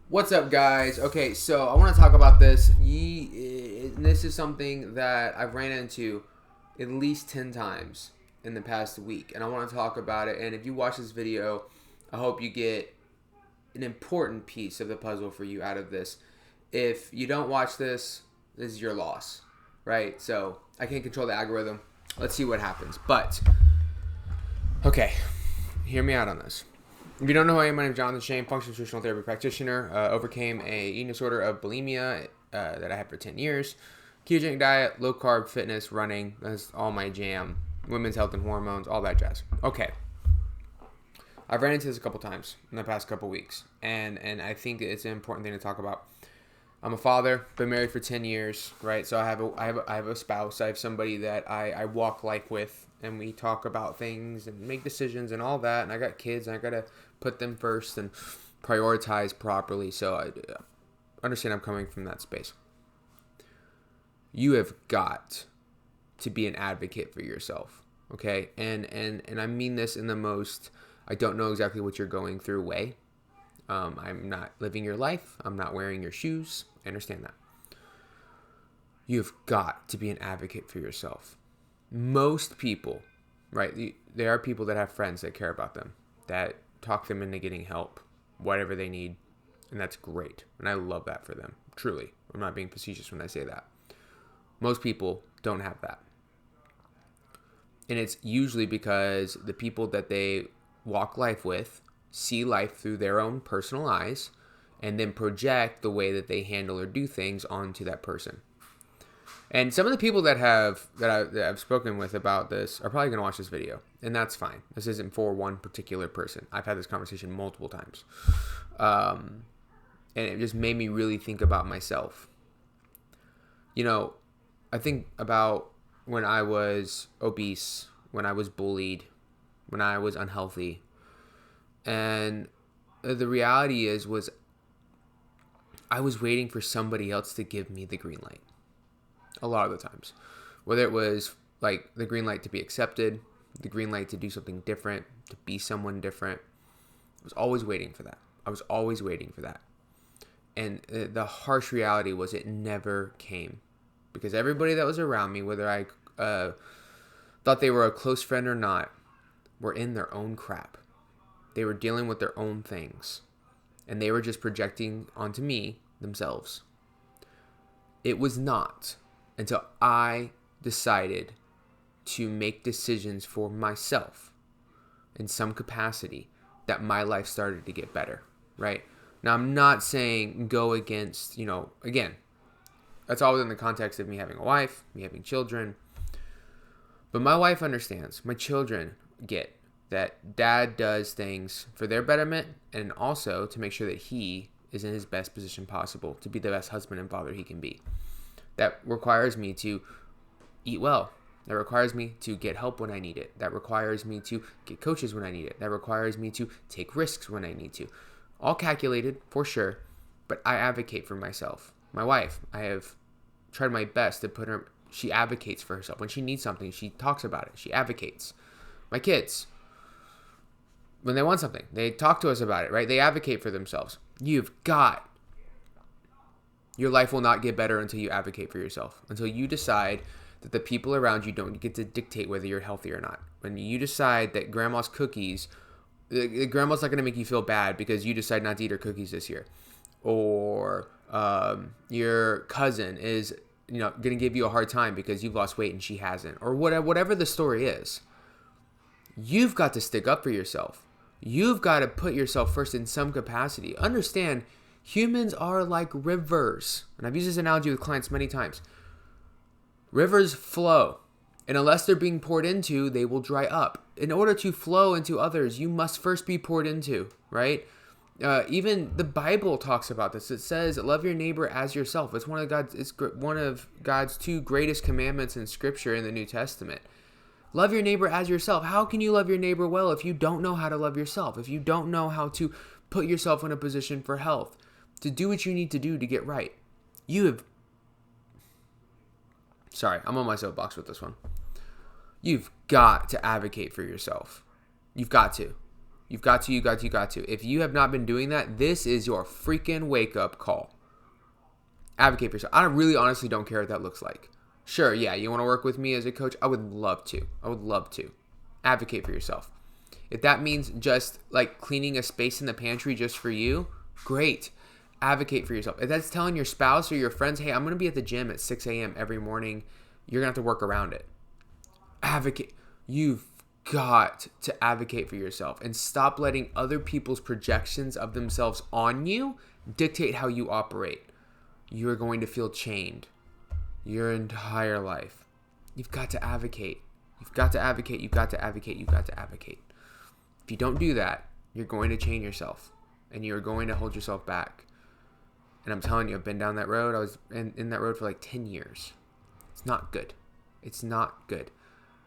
What's up, guys? Okay, so I want to talk about this. This is something that I've ran into at least 10 times in the past week, and I want to talk about it. And if you watch this video, I hope you get an important piece of the puzzle for you out of this. If you don't watch this, this is your loss, right? So I can't control the algorithm. Let's see what happens. But, okay, hear me out on this. If you don't know who I am, my name is Jonathan Shane, functional nutritional therapy practitioner. Overcame a eating disorder of bulimia that I had for 10 years. Ketogenic diet, low carb, fitness, running. That's all my jam. Women's health and hormones, all that jazz. Okay. I've ran into this a couple times in the past couple weeks, and I think it's an important thing to talk about. I'm a father, been married for 10 years, right? So I have a spouse. I have somebody that I walk life with, and we talk about things and make decisions and all that. And I got kids, and I got to put them first and prioritize properly. So I understand I'm coming from that space. You have got to be an advocate for yourself, okay? And I mean this in the most, I don't know exactly what you're going through way. I'm not living your life. I'm not wearing your shoes. I understand that. You've got to be an advocate for yourself. Most people, right? There are people that have friends that care about them, that talk them into getting help, whatever they need. And that's great. And I love that for them. Truly. I'm not being facetious when I say that. Most people don't have that. And it's usually because the people that they walk life with see life through their own personal eyes and then project the way that they handle or do things onto that person. And some of the people that I've spoken with about this are probably going to watch this video, and that's fine. This isn't for one particular person. I've had this conversation multiple times, and it just made me really think about myself. You know, I think about when I was obese, when I was bullied, when I was unhealthy. And the reality was I was waiting for somebody else to give me the green light. A lot of the times. Whether it was like the green light to be accepted, the green light to do something different, to be someone different. I was always waiting for that. And the harsh reality was it never came. Because everybody that was around me, whether I thought they were a close friend or not, were in their own crap. They were dealing with their own things. And they were just projecting onto me themselves. It was not until I decided to make decisions for myself in some capacity that my life started to get better, right? Now, I'm not saying go against, again, that's all within the context of me having a wife, me having children. But my wife understands. My children get that dad does things for their betterment and also to make sure that he is in his best position possible to be the best husband and father he can be. That requires me to eat well. That requires me to get help when I need it. That requires me to get coaches when I need it. That requires me to take risks when I need to. All calculated, for sure, but I advocate for myself. My wife, I have tried my best to put her, she advocates for herself. When she needs something, she talks about it. She advocates. My kids, when they want something, they talk to us about it, right? They advocate for themselves. Your life will not get better until you advocate for yourself. Until you decide that the people around you don't get to dictate whether you're healthy or not. When you decide that grandma's cookies, grandma's not going to make you feel bad because you decide not to eat her cookies this year. Or your cousin is going to give you a hard time because you've lost weight and she hasn't. Or whatever the story is. You've got to stick up for yourself. You've got to put yourself first in some capacity. Understand, humans are like rivers. And I've used this analogy with clients many times. Rivers flow. And unless they're being poured into, they will dry up. In order to flow into others, you must first be poured into, right? Even the Bible talks about this. It says, love your neighbor as yourself. It's one of God's two greatest commandments in Scripture in the New Testament. Love your neighbor as yourself. How can you love your neighbor well if you don't know how to love yourself? If you don't know how to put yourself in a position for health, to do what you need to do to get right? Sorry, I'm on my soapbox with this one. You've got to advocate for yourself. You've got to. You've got to, you got to, you got to. If you have not been doing that, this is your freaking wake-up call. Advocate for yourself. I really honestly don't care what that looks like. Sure, yeah, you want to work with me as a coach? I would love to. I would love to. Advocate for yourself. If that means just like cleaning a space in the pantry just for you, great. Advocate for yourself. If that's telling your spouse or your friends, hey, I'm going to be at the gym at 6 a.m. every morning, you're going to have to work around it. Advocate. You've got to advocate for yourself and stop letting other people's projections of themselves on you dictate how you operate. You're going to feel chained your entire life. You've got to advocate. You've got to advocate. You've got to advocate. You've got to advocate. If you don't do that, you're going to chain yourself and you're going to hold yourself back. And I'm telling you, I've been down that road. I was in that road for like 10 years. It's not good. It's not good.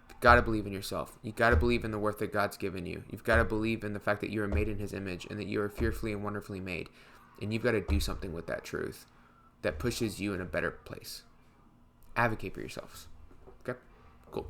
You've got to believe in yourself. You've got to believe in the worth that God's given you. You've got to believe in the fact that you are made in his image and that you are fearfully and wonderfully made. And you've got to do something with that truth that pushes you in a better place. Advocate for yourselves. Okay? Cool.